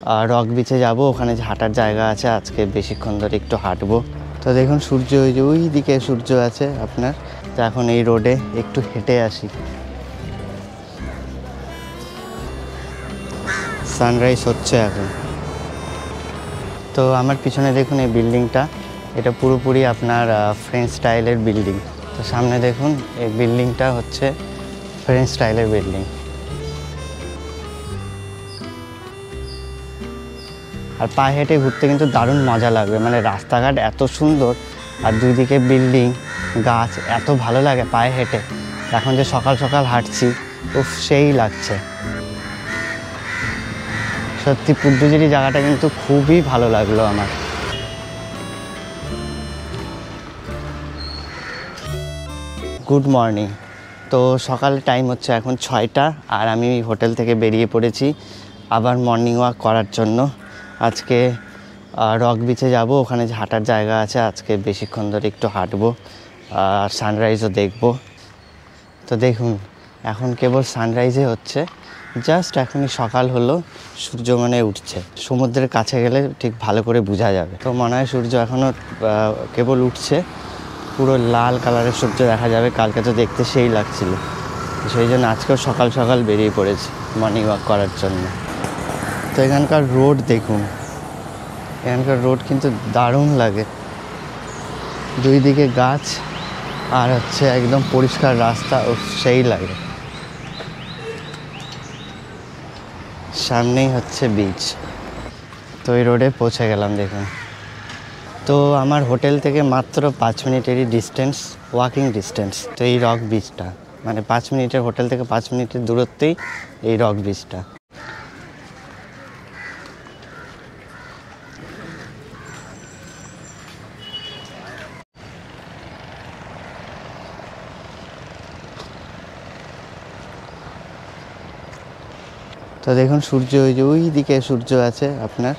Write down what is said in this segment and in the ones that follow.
Rock বিচে যাব, ওখানে যে হাঁটার জায়গা আছে, আজকে বেশিক্ষণ ধরে একটু হাঁটবো। তো দেখুন সূর্য ওই দিকে সূর্য আছে আপনার। তো এখন এই রোডে একটু হেঁটে আসি। সানরাইজ হচ্ছে এখন। তো আমার পিছনে দেখুন এই বিল্ডিংটা, এটা পুরোপুরি আপনার ফ্রেঞ্চ স্টাইলের বিল্ডিং। তো সামনে দেখুন এই বিল্ডিংটা হচ্ছে ফ্রেঞ্চ স্টাইলের বিল্ডিং। আর পায়ে হেঁটে ঘুরতে কিন্তু দারুণ মজা লাগবে, মানে রাস্তাঘাট এত সুন্দর আর দুই দিকে বিল্ডিং, গাছ, এত ভালো লাগে পায়ে হেঁটে। এখন যে সকাল সকাল হাঁটছি, উফ সেই লাগছে। সত্যি পুড্ডুচেরি জায়গাটা কিন্তু খুবই ভালো লাগলো আমার। Good morning. তো সকালে টাইম হচ্ছে এখন 6টা, আর আমি হোটেল থেকে বেরিয়ে পড়েছি আবার মর্নিং ওয়াক করার জন্য। আজকে রক বিচে যাব, ওখানে যে হাঁটার জায়গা আছে, আজকে বেশিক্ষণ ধরে একটু হাঁটবো আর সানরাইজও দেখব। তো দেখুন এখন কেবল সানরাইজে হচ্ছে, জাস্ট এখনই সকাল হলো, সূর্য মানে উঠছে। সমুদ্রের কাছে গেলে ঠিক ভালো করে বোঝা যাবে। তো মনে হয় সূর্য এখনও কেবল উঠছে, পুরো লাল কালারের সূর্য দেখা যাবে। কালকে তো দেখতে সেই লাগছিল, সেই জন্য আজকেও সকাল সকাল বেরিয়ে পড়েছি মর্নিং ওয়াক করার জন্য। তো এখানকার রোড দেখুন, এখানকার রোড কিন্তু দারুণ লাগে, দুই দিকে গাছ আর হচ্ছে একদম পরিষ্কার রাস্তা, ও সেই লাগে। সামনেই হচ্ছে বিচ। তো এই রোডে পৌঁছে গেলাম দেখুন। তো আমার হোটেল থেকে মাত্র 5 মিনিটেরই ডিস্টেন্স, ওয়াকিং ডিস্টেন্স। তো এই রক বিচটা মানে 5 মিনিটের, হোটেল থেকে 5 মিনিটের দূরত্বেই এই রক বিচটা। তো দেখুন সূর্য ওই দিকে সূর্য আছে আপনার।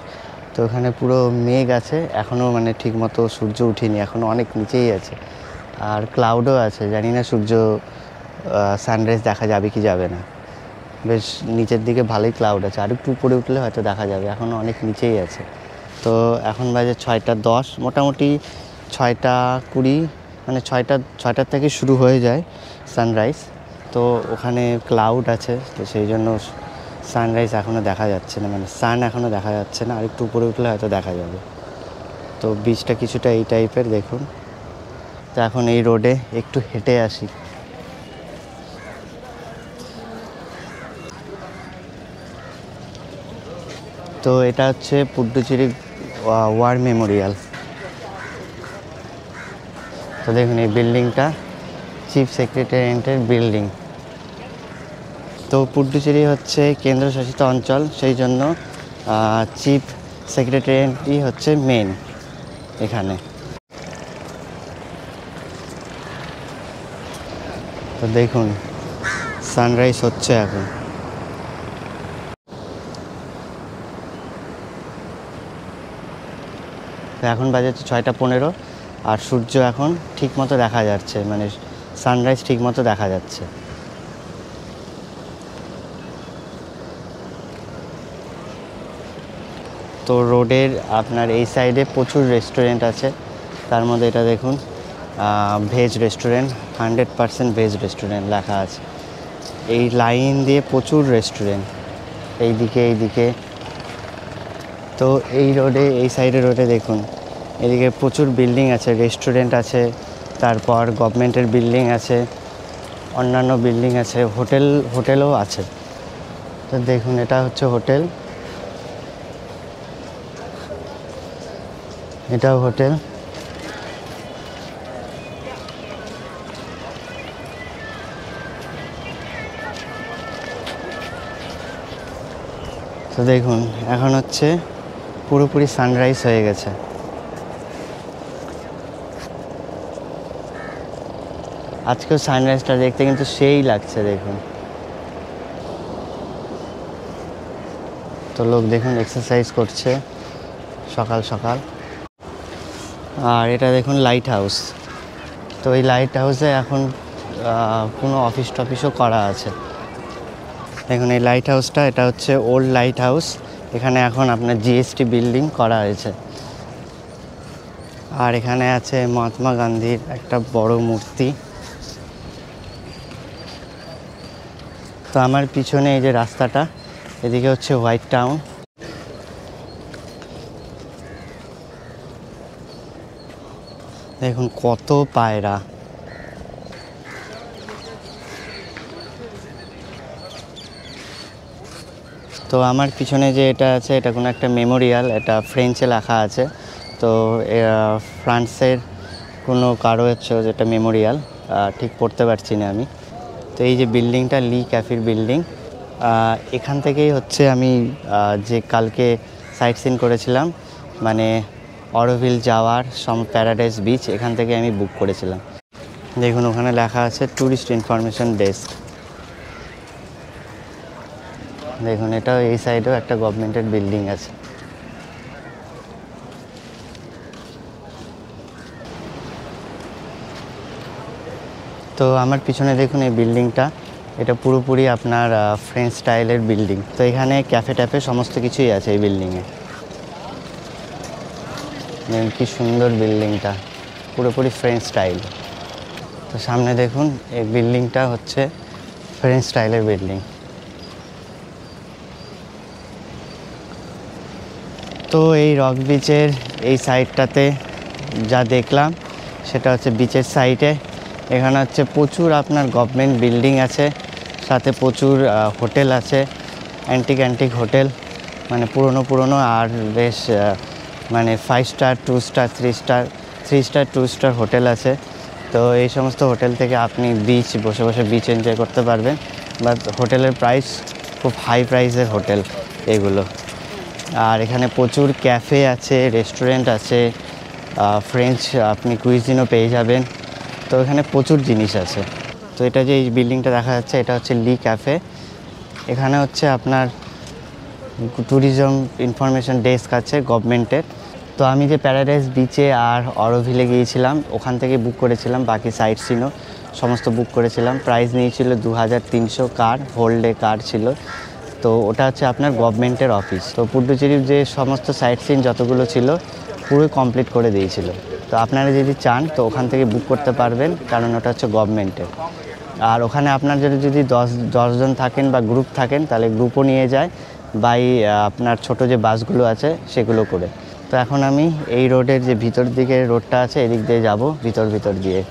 তো ওখানে পুরো মেঘ আছে, এখনও মানে ঠিক মতো সূর্য উঠেনি, এখনও অনেক নিচেই আছে। আর ক্লাউডও আছে, জানি না সূর্য সানরাইজ দেখা যাবে কি যাবে না। বেশ নিচের দিকে ভালোই ক্লাউড আছে, আর একটু উপরে উঠলে হয়তো দেখা যাবে, এখনও অনেক নিচেই আছে। তো এখন বাজে 6টা 10, মোটামুটি 6টা 20, মানে 6টার থেকে শুরু হয়ে যায় সানরাইজ। তো ওখানে ক্লাউড আছে, তো সেই জন্য সানরাইজ এখনও দেখা যাচ্ছে না, মানে সান এখনও দেখা যাচ্ছে না, আর একটু উপরে উঠলে হয়তো দেখা যাবে। তো বিচটা কিছুটা এই টাইপের দেখুন। তো এখন এই রোডে একটু হেঁটে আসি। তো এটা হচ্ছে পুড্ডুচেরি ওয়ার মেমোরিয়াল। তো দেখুন এই বিল্ডিংটা চিফ সেক্রেটারিয়েটের বিল্ডিং। তো পুড্ডুচেরি হচ্ছে কেন্দ্রশাসিত অঞ্চল, সেই জন্য চিফ সেক্রেটারিয়েটই হচ্ছে মেন এখানে। তো দেখুন সানরাইজ হচ্ছে এখন। এখন বাজে 6টা 15, আর সূর্য এখন ঠিক মতো দেখা যাচ্ছে, মানে সানরাইজ ঠিক মতো দেখা যাচ্ছে। তো রোডের আপনার এই সাইডে প্রচুর রেস্টুরেন্ট আছে, তার মধ্যে এটা দেখুন ভেজ রেস্টুরেন্ট, 100% ভেজ রেস্টুরেন্ট লেখা আছে। এই লাইন দিয়ে প্রচুর রেস্টুরেন্ট এইদিকে। তো এই রোডে, এই সাইডে রোডে দেখুন এদিকে প্রচুর বিল্ডিং আছে, রেস্টুরেন্ট আছে, তারপর গভর্নমেন্টের বিল্ডিং আছে, অন্যান্য বিল্ডিং আছে, হোটেলও আছে। তো দেখুন এটা হচ্ছে হোটেল, এটাও হোটেল। তো দেখুন এখন হচ্ছে পুরোপুরি সানরাইজ হয়ে গেছে। আজকেও সানরাইজটা দেখতে কিন্তু সেই লাগছে দেখুন। তো লোক দেখুন এক্সারসাইজ করছে সকাল সকাল। আর এটা দেখুন লাইট হাউস। তো এই লাইট হাউসে এখন কোনো অফিস টফিসও করা আছে। দেখুন এই লাইট হাউসটা, এটা হচ্ছে ওল্ড লাইট হাউস, এখানে এখন আপনার জিএসটি বিল্ডিং করা হয়েছে। আর এখানে আছে মহাত্মা গান্ধীর একটা বড় মূর্তি। তো আমার পিছনে এই যে রাস্তাটা, এদিকে হচ্ছে হোয়াইট টাউন। দেখুন কত পায়রা। তো আমার পিছনে যে এটা আছে, এটা কোনো একটা মেমোরিয়াল, এটা ফ্রেঞ্চে লেখা আছে। তো ফ্রান্সের কোনো কারো হচ্ছে যেটা মেমোরিয়াল, ঠিক পড়তে পারছি না আমি। তো এই যে বিল্ডিংটা লি ক্যাফের বিল্ডিং, এখান থেকেই হচ্ছে আমি যে কালকে সাইট সিন করেছিলাম, মানে অরোভিল যাওয়ার প্যারাডাইস বিচ, এখান থেকে আমি বুক করেছিলাম। দেখুন ওখানে লেখা আছে ট্যুরিস্ট ইনফরমেশন ডেস্ক। দেখুন এটা এই সাইডেও একটা গভর্নমেন্টের বিল্ডিং আছে। তো আমার পিছনে দেখুন এই বিল্ডিংটা, এটা পুরোপুরি আপনার ফ্রেঞ্চ স্টাইলের বিল্ডিং। তো এখানে ক্যাফে ট্যাফে সমস্ত কিছুই আছে এই বিল্ডিংয়ে। দেখুন কি সুন্দর বিল্ডিংটা, পুরোপুরি ফ্রেঞ্চ স্টাইল। তো সামনে দেখুন এই বিল্ডিংটা হচ্ছে ফ্রেঞ্চ স্টাইলের বিল্ডিং। তো এই রক বিচের এই সাইডটাতে যা দেখলাম সেটা হচ্ছে বিচের সাইডে এখানে হচ্ছে প্রচুর আপনার গভর্নমেন্ট বিল্ডিং আছে, সাথে প্রচুর হোটেল আছে, অ্যান্টিক হোটেল, মানে পুরনো আর বেশ মানে 5 star 2 star 3 star 2 star hotel আছে। তো এই সমস্ত হোটেল থেকে আপনি বসে বসে বিচ এনজয় করতে পারবেন। বাট হোটেলের প্রাইস খুব হাই প্রাইসের হোটেল এগুলো। আর এখানে প্রচুর ক্যাফে আছে, রেস্টুরেন্ট আছে, ফ্রেঞ্চ আপনি কুইজিনও পেয়ে যাবেন। তো এখানে প্রচুর জিনিস আছে। তো এটা যে এই বিল্ডিংটা দেখা যাচ্ছে, এটা হচ্ছে লি ক্যাফে। এখানে হচ্ছে আপনার ট্যুরিজম ইনফরমেশন ডেস্ক আছে গভর্নমেন্টের। তো আমি যে প্যারাডাইস বিচে আর অরোভিলে গিয়েছিলাম, ওখান থেকে বুক করেছিলাম, বাকি সাইট সিনও সমস্ত বুক করেছিলাম। প্রাইস নিয়েছিল 2300 কার, হোল ডে কার ছিল। তো ওটা হচ্ছে আপনার গভর্নমেন্টের অফিস। তো পুডুচেরির যে সমস্ত সাইট সিন যতগুলো ছিল পুরোই কমপ্লিট করে দিয়েছিল। তো আপনারা যদি চান তো ওখান থেকে বুক করতে পারবেন, কারণ ওটা হচ্ছে গভর্নমেন্টের। আর ওখানে আপনার যদি 10 জন থাকেন বা গ্রুপ থাকেন, তাহলে গ্রুপও নিয়ে যায়, বাই আপনার ছোট যে বাসগুলো আছে সেগুলো করে। তো এখন আমি এই রোডের যে ভিতর দিকে রোডটা আছে, এদিক দিয়ে যাব ভিতর দিয়ে।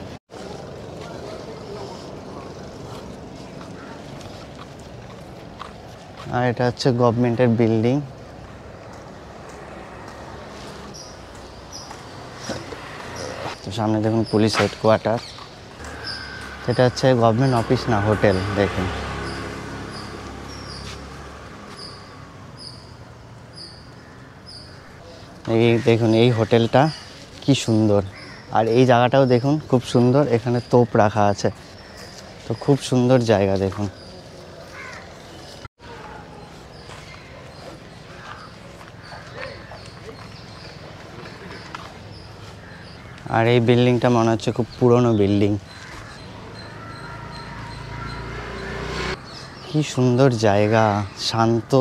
আর এটা হচ্ছে গভর্নমেন্টের বিল্ডিং। তো সামনে দেখুন পুলিশ হেডকোয়ার্টার। এটা হচ্ছে গভর্নমেন্ট অফিস না, হোটেল। দেখুন দেখুন এই হোটেলটা কি সুন্দর। আর এই জায়গাটাও দেখুন খুব সুন্দর, এখানে তোপ রাখা আছে। তো খুব সুন্দর জায়গা দেখুন। আর এই বিল্ডিংটা মনে হচ্ছে খুব পুরনো বিল্ডিং। কি সুন্দর জায়গা, শান্ত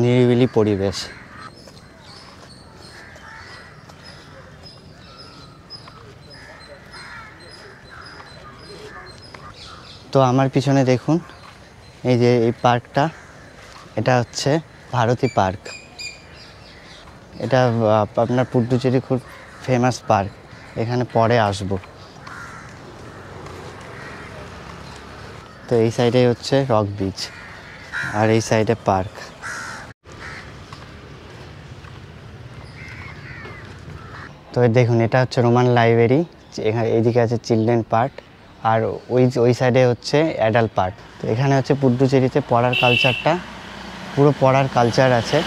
নিরিবিলি পরিবেশ। তো আমার পিছনে দেখুন এই যে এই পার্কটা, এটা হচ্ছে ভারতী পার্ক। এটা আপনার পুডুচেরি খুব ফেমাস পার্ক, এখানে পরে আসবো। তো এই সাইডে হচ্ছে রক বিচ আর এই সাইডে পার্ক। তো দেখুন এটা হচ্ছে রোমান লাইব্রেরি, এখানে এইদিকে আছে চিলড্রেন পার্ট, আর ওই সাইডে হচ্ছে অ্যাডাল্ট পার্ট। তো এখানে হচ্ছে পুডুচেরিতে পড়ার কালচারটা, পুরো পড়ার কালচার আছে।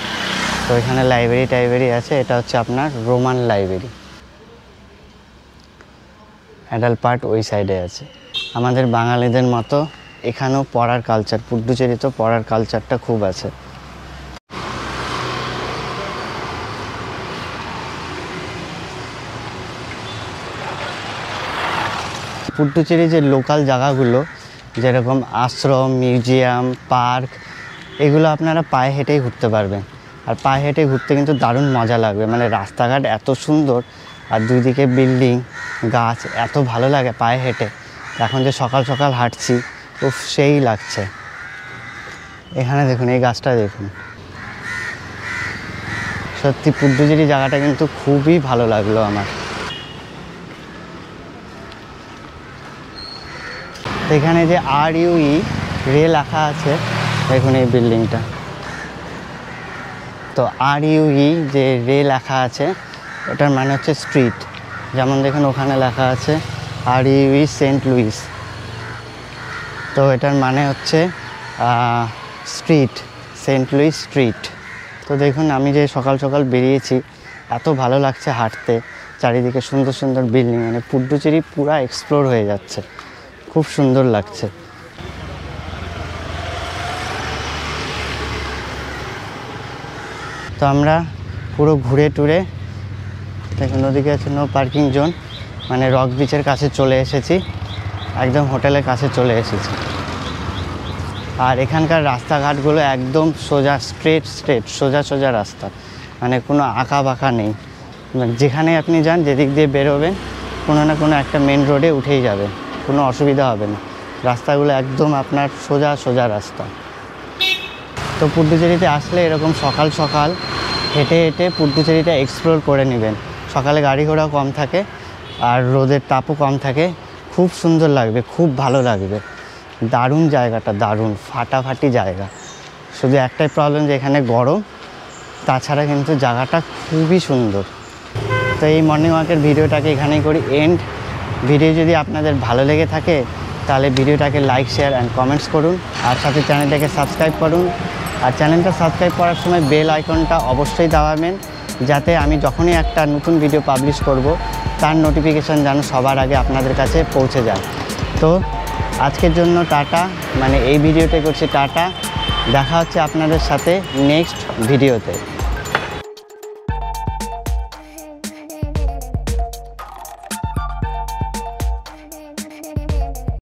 তো এখানে লাইব্রেরি টাইব্রেরি আছে। এটা হচ্ছে আপনার রোমান লাইব্রেরি। অ্যাডাল্ট পার্ট ওই সাইডে আছে। আমাদের বাঙালিদের মতো এখানেও পড়ার কালচার, পুডুচেরিতেও পড়ার কালচারটা খুব আছে। পুডুচেরি যে লোকাল জায়গাগুলো, যেরকম আশ্রম, মিউজিয়াম, পার্ক, এগুলো আপনারা পায়ে হেঁটেই ঘুরতে পারবেন। আর পায়ে হেঁটে ঘুরতে কিন্তু দারুণ মজা লাগবে, মানে রাস্তাঘাট এত সুন্দর আর দুই দিকে বিল্ডিং গাছ, এত ভালো লাগে পায়ে হেঁটে। এখন যে সকাল সকাল হাঁটছি, উফ সেই লাগছে। এখানে দেখুন, এই গাছটা দেখুন, সত্যি পুড্ডুচেরি জায়গাটা কিন্তু খুবই ভালো লাগলো আমার। এখানে যে RUE রে লেখা আছে, দেখুন এই বিল্ডিংটা, তো RUE যে রে লেখা আছে ওটার মানে হচ্ছে স্ট্রিট। যেমন দেখুন ওখানে লেখা আছে RUE সেন্ট লুইস, তো এটার মানে হচ্ছে স্ট্রিট, সেন্ট লুইস স্ট্রিট। তো দেখুন আমি যে সকাল সকাল বেরিয়েছি, এত ভালো লাগছে হাঁটতে, চারিদিকে সুন্দর সুন্দর বিল্ডিং, মানে পুড্ডুচেরি পুরা এক্সপ্লোর হয়ে যাচ্ছে, খুব সুন্দর লাগছে। তো আমরা পুরো ঘুরে টুরে দেখুন ওদিকে আছে নো পার্কিং জোন, মানে রক বিচের কাছে চলে এসেছি, একদম হোটেলের কাছে চলে এসেছি। আর এখানকার রাস্তাঘাটগুলো একদম সোজা, স্ট্রেট সোজা সোজা রাস্তা, মানে কোনো আঁকা বাঁকা নেই। যেখানে আপনি যান, যেদিক দিয়ে বেরোবেন, কোনো না কোনো একটা মেন রোডে উঠেই যাবে, কোনো অসুবিধা হবে না। রাস্তাগুলো একদম আপনার সোজা সোজা রাস্তা। তো পুড্ডুচেরিতে আসলে এরকম সকাল সকাল হেঁটে হেঁটে পুড্ডুচেরিটা এক্সপ্লোর করে নেবেন। সকালে গাড়ি ঘোড়াও কম থাকে আর রোদের তাপও কম থাকে, খুব সুন্দর লাগবে, খুব ভালো লাগবে। দারুণ জায়গাটা, দারুণ ফাটাফাটি জায়গা। শুধু একটাই প্রবলেম যে এখানে গরম, তাছাড়া কিন্তু জায়গাটা খুবই সুন্দর। তো এই মর্নিং ওয়াকের ভিডিওটাকে এখানেই করি এন্ড। ভিডিও যদি আপনাদের ভালো লেগে থাকে তাহলে ভিডিওটাকে লাইক, শেয়ার অ্যান্ড কমেন্টস করুন, আর সাথে চ্যানেলটাকে সাবস্ক্রাইব করুন। আর চ্যানেলটা সাবস্ক্রাইব করার সময় বেল আইকনটা অবশ্যই দাবাবেন, যাতে আমি যখনই একটা নতুন ভিডিও পাবলিশ করব তার নোটিফিকেশান যেন সবার আগে আপনাদের কাছে পৌঁছে যায়। তো আজকের জন্য টাটা, মানে এই ভিডিওতে করছি টাটা। দেখা হচ্ছে আপনাদের সাথে নেক্সট ভিডিওতে।